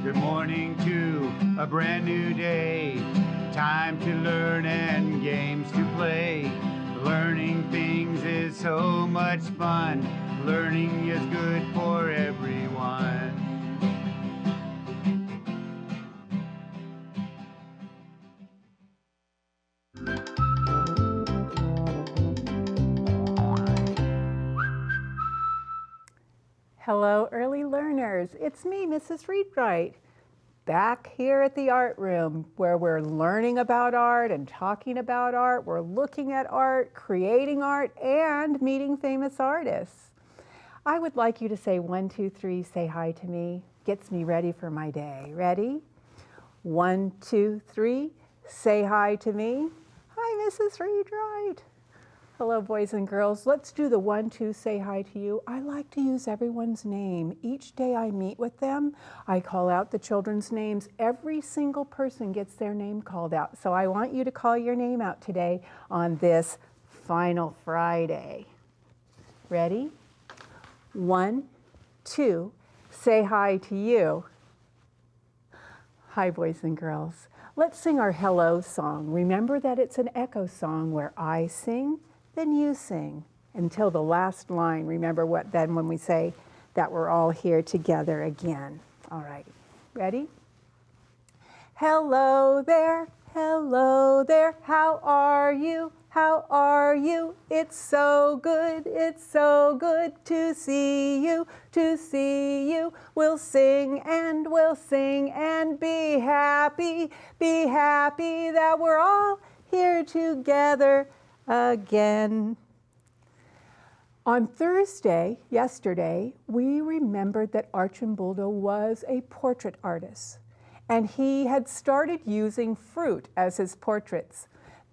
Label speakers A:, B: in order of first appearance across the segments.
A: Good morning to a brand new day. Time to learn and games to play. Learning things is so much fun. Learning is good for everyone.
B: Hello, early learners. It's me, Mrs. Readwright, back here at the art room where we're learning about art and talking about art. We're looking at art, creating art, and meeting famous artists. I would like you to say 1, 2, 3, say hi to me. Gets me ready for my day. Ready? 1, 2, 3, say hi to me. Hi, Mrs. Readwright. Hello, boys and girls. Let's do the 1, 2, say hi to you. I like to use everyone's name. Each day I meet with them, I call out the children's names. Every single person gets their name called out. So I want you to call your name out today on this final Friday. Ready? 1, 2, say hi to you. Hi, boys and girls. Let's sing our hello song. Remember that it's an echo song where I sing, then you sing until the last line. Remember what then when we say that we're all here together again. All right, ready? Hello there, how are you? How are you? It's so good to see you, to see you. We'll sing and be happy that we're all here together again. On Thursday, yesterday, we remembered that Archimboldo was a portrait artist, and he had started using fruit as his portraits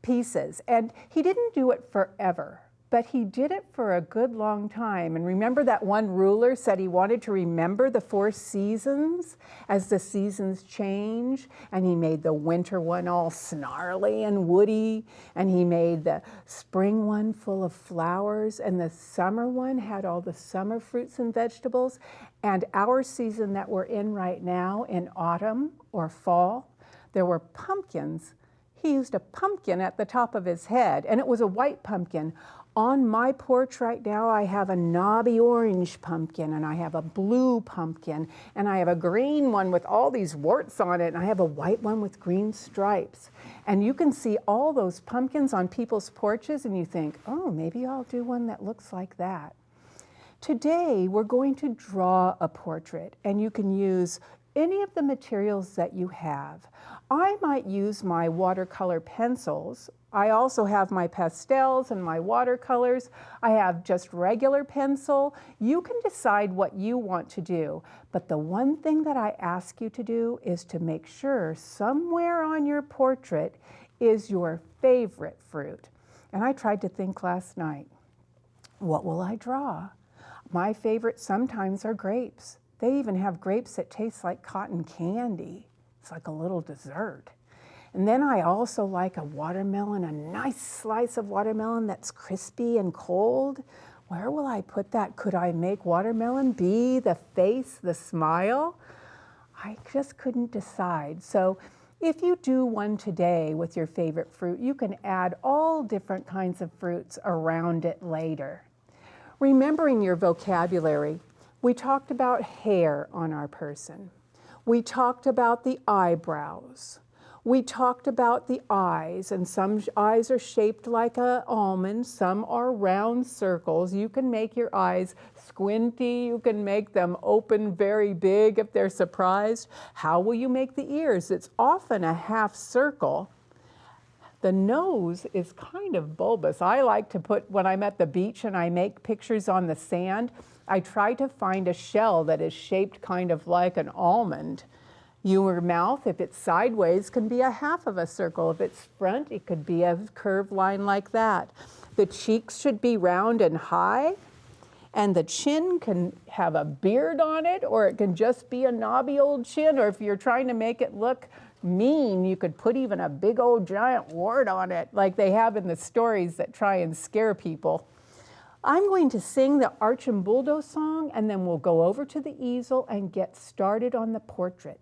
B: pieces, and he didn't do it forever, but he did it for a good long time. And remember that one ruler said he wanted to remember the 4 seasons as the seasons change, and he made the winter one all snarly and woody, and he made the spring one full of flowers, and the summer one had all the summer fruits and vegetables. And our season that we're in right now, in autumn or fall, there were pumpkins. He used a pumpkin at the top of his head, and it was a white pumpkin. On my porch right now, I have a knobby orange pumpkin, and I have a blue pumpkin, and I have a green one with all these warts on it, and I have a white one with green stripes. And you can see all those pumpkins on people's porches, and you think, oh, maybe I'll do one that looks like that. Today, we're going to draw a portrait, and you can use any of the materials that you have. I might use my watercolor pencils. I also have my pastels and my watercolors. I have just regular pencil. You can decide what you want to do. But the one thing that I ask you to do is to make sure somewhere on your portrait is your favorite fruit. And I tried to think last night, what will I draw? My favorites sometimes are grapes. They even have grapes that taste like cotton candy. It's like a little dessert. And then I also like a watermelon, a nice slice of watermelon that's crispy and cold. Where will I put that? Could I make watermelon be the face, the smile? I just couldn't decide. So if you do one today with your favorite fruit, you can add all different kinds of fruits around it later. Remembering your vocabulary, we talked about hair on our person. We talked about the eyebrows. We talked about the eyes, and some eyes are shaped like an almond, some are round circles. You can make your eyes squinty, you can make them open very big if they're surprised. How will you make the ears? It's often a half circle. The nose is kind of bulbous. I like to put, when I'm at the beach and I make pictures on the sand, I try to find a shell that is shaped kind of like an almond. Your mouth, if it's sideways, can be a half of a circle. If it's front, it could be a curved line like that. The cheeks should be round and high, and the chin can have a beard on it, or it can just be a knobby old chin, or if you're trying to make it look mean, you could put even a big old giant wart on it, like they have in the stories that try and scare people. I'm going to sing the Archimboldo song, and then we'll go over to the easel and get started on the portrait.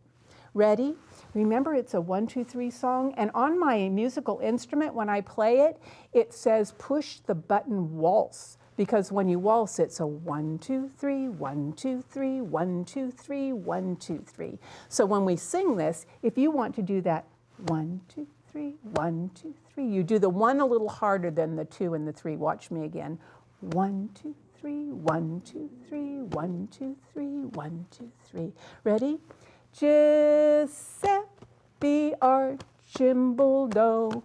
B: Ready? Remember, it's a 1, 2, 3 song, and on my musical instrument, when I play it, it says push the button waltz, because when you waltz, it's a 1, 2, 3, 1, 2, 3, 1, 2, 3, 1, 2, 3. So when we sing this, if you want to do that 1, 2, 3, 1, 2, 3, you do the 1 a little harder than the 2 and the 3. Watch me again. 1, 2, 3, 1, 2, 3, 1, 2, 3, 1, 2, 3. Ready? Giuseppe Archimboldo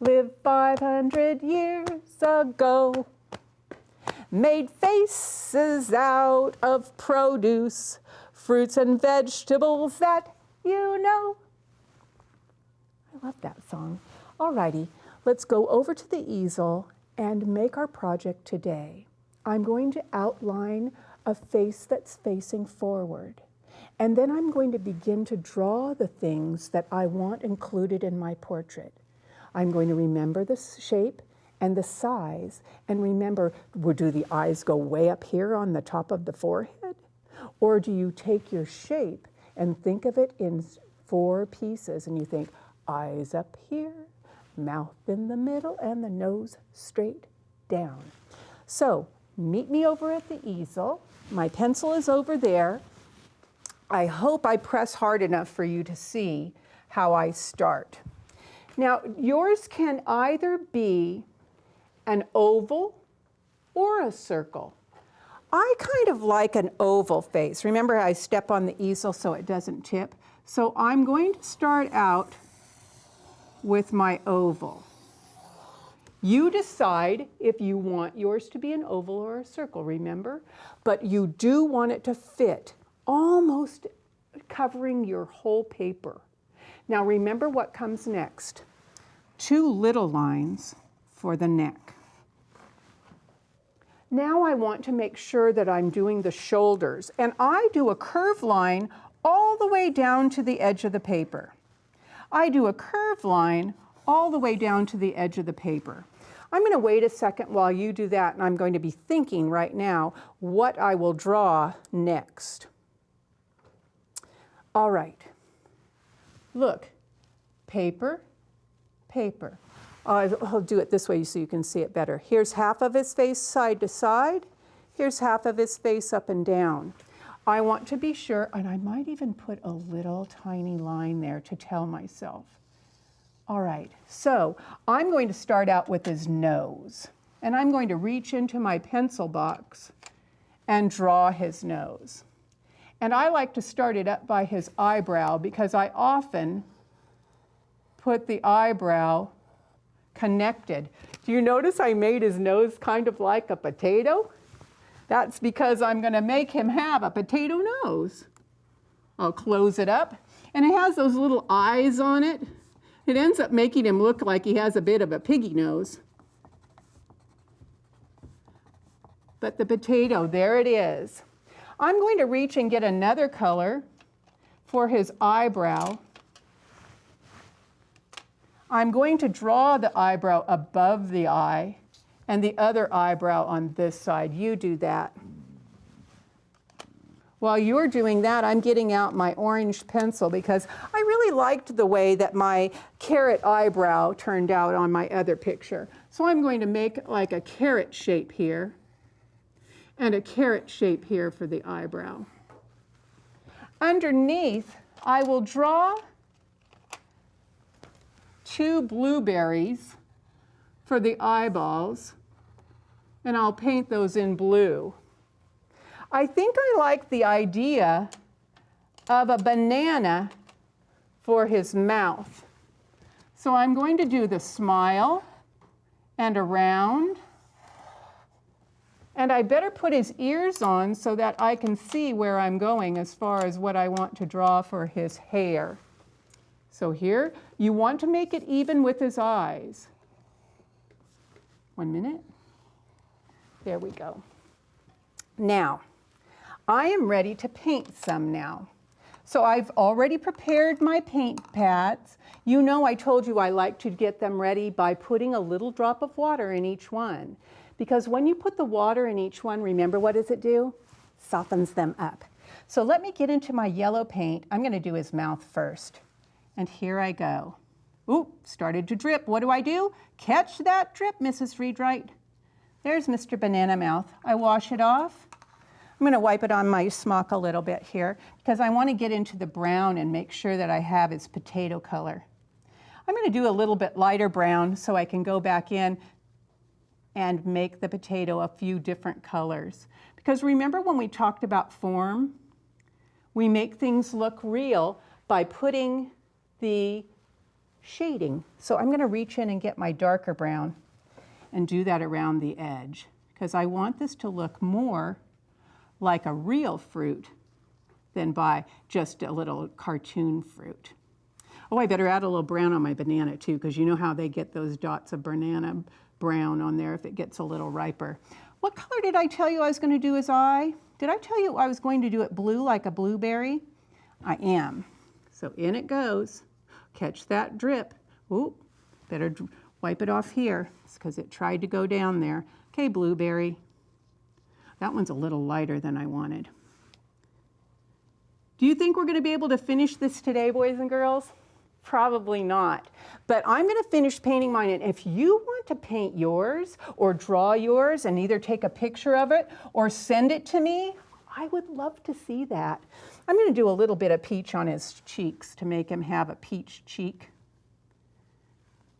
B: lived 500 years ago, made faces out of produce, fruits and vegetables that you know. I love that song. All righty, let's go over to the easel and make our project today. I'm going to outline a face that's facing forward. And then I'm going to begin to draw the things that I want included in my portrait. I'm going to remember the shape and the size, and remember, do the eyes go way up here on the top of the forehead? Or do you take your shape and think of it in 4 pieces, and you think eyes up here, mouth in the middle, and the nose straight down. So meet me over at the easel. My pencil is over there. I hope I press hard enough for you to see how I start. Now, yours can either be an oval or a circle. I kind of like an oval face. Remember, I step on the easel so it doesn't tip. So I'm going to start out with my oval. You decide if you want yours to be an oval or a circle, remember? But you do want it to fit, almost covering your whole paper. Now remember what comes next. 2 little lines for the neck. Now I want to make sure that I'm doing the shoulders, and I do a curved line all the way down to the edge of the paper. I do a curved line all the way down to the edge of the paper. I'm going to wait a second while you do that, and I'm going to be thinking right now what I will draw next. All right. Look, paper, paper. I'll do it this way so you can see it better. Here's half of his face side to side. Here's half of his face up and down. I want to be sure, and I might even put a little tiny line there to tell myself. All right, so I'm going to start out with his nose, and I'm going to reach into my pencil box and draw his nose. And I like to start it up by his eyebrow because I often put the eyebrow connected. Do you notice I made his nose kind of like a potato? That's because I'm going to make him have a potato nose. I'll close it up, and it has those little eyes on it. It ends up making him look like he has a bit of a piggy nose. But the potato, there it is. I'm going to reach and get another color for his eyebrow. I'm going to draw the eyebrow above the eye and the other eyebrow on this side. You do that. While you're doing that, I'm getting out my orange pencil because I really liked the way that my carrot eyebrow turned out on my other picture. So I'm going to make like a carrot shape here and a carrot shape here for the eyebrow. Underneath, I will draw 2 blueberries for the eyeballs, and I'll paint those in blue. I think I like the idea of a banana for his mouth. So I'm going to do the smile and around. And I better put his ears on so that I can see where I'm going as far as what I want to draw for his hair. So here, you want to make it even with his eyes. 1 minute. There we go. Now, I am ready to paint some now. So I've already prepared my paint pads. You know I told you I like to get them ready by putting a little drop of water in each one. Because when you put the water in each one, remember what does it do? Softens them up. So let me get into my yellow paint. I'm going to do his mouth first. And here I go. Oop, started to drip. What do? Catch that drip, Mrs. Readwright. There's Mr. Banana Mouth. I wash it off. I'm going to wipe it on my smock a little bit here because I want to get into the brown and make sure that I have its potato color. I'm going to do a little bit lighter brown so I can go back in and make the potato a few different colors. Because remember when we talked about form? We make things look real by putting the shading. So I'm going to reach in and get my darker brown and do that around the edge because I want this to look more like a real fruit than by just a little cartoon fruit. Oh, I better add a little brown on my banana too, because you know how they get those dots of banana brown on there if it gets a little riper. What color did I tell you I was going to do his eye? Did I tell you I was going to do it blue like a blueberry? I am. So in it goes. Catch that drip. Ooh, better wipe it off here because it tried to go down there. Okay, blueberry. That one's a little lighter than I wanted. Do you think we're going to be able to finish this today, boys and girls? Probably not. But I'm going to finish painting mine. And if you want to paint yours or draw yours and either take a picture of it or send it to me, I would love to see that. I'm going to do a little bit of peach on his cheeks to make him have a peach cheek.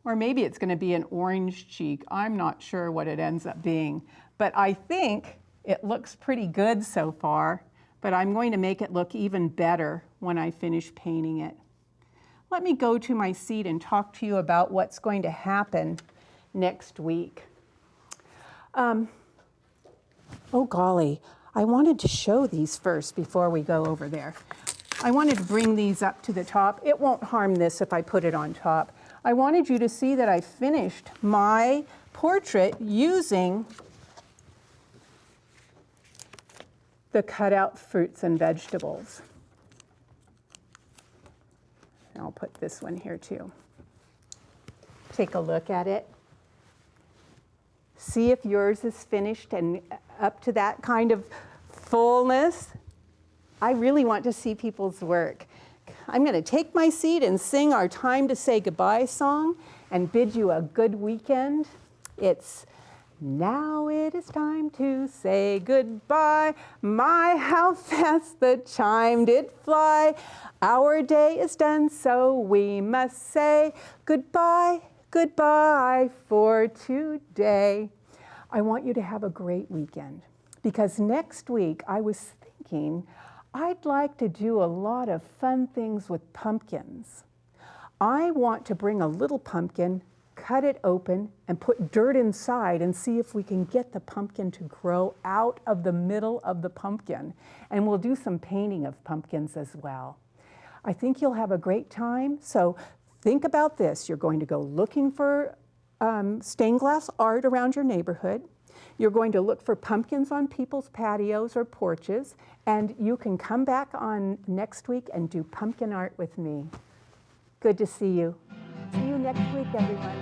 B: Or maybe it's going to be an orange cheek. I'm not sure what it ends up being. But I think it looks pretty good so far, but I'm going to make it look even better when I finish painting it. Let me go to my seat and talk to you about what's going to happen next week. Oh golly, I wanted to show these first before we go over there. I wanted to bring these up to the top. It won't harm this if I put it on top. I wanted you to see that I finished my portrait using the cutout fruits and vegetables. And I'll put this one here too. Take a look at it. See if yours is finished and up to that kind of fullness. I really want to see people's work. I'm going to take my seat and sing our time to say goodbye song and bid you a good weekend. It's now it is time to say goodbye. My, how fast the chime did fly. Our day is done, so we must say goodbye, goodbye for today. I want you to have a great weekend because next week I was thinking I'd like to do a lot of fun things with pumpkins. I want to bring a little pumpkin, cut it open, and put dirt inside and see if we can get the pumpkin to grow out of the middle of the pumpkin. And we'll do some painting of pumpkins as well. I think you'll have a great time. So think about this. You're going to go looking for stained glass art around your neighborhood. You're going to look for pumpkins on people's patios or porches, and you can come back on next week and do pumpkin art with me. Good to see you. See you next week, everyone.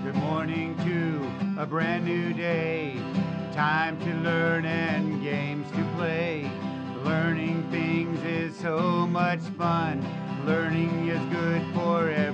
A: Good morning to a brand new day. Time to learn and games to play. Learning things is so much fun. Learning is good for everyone.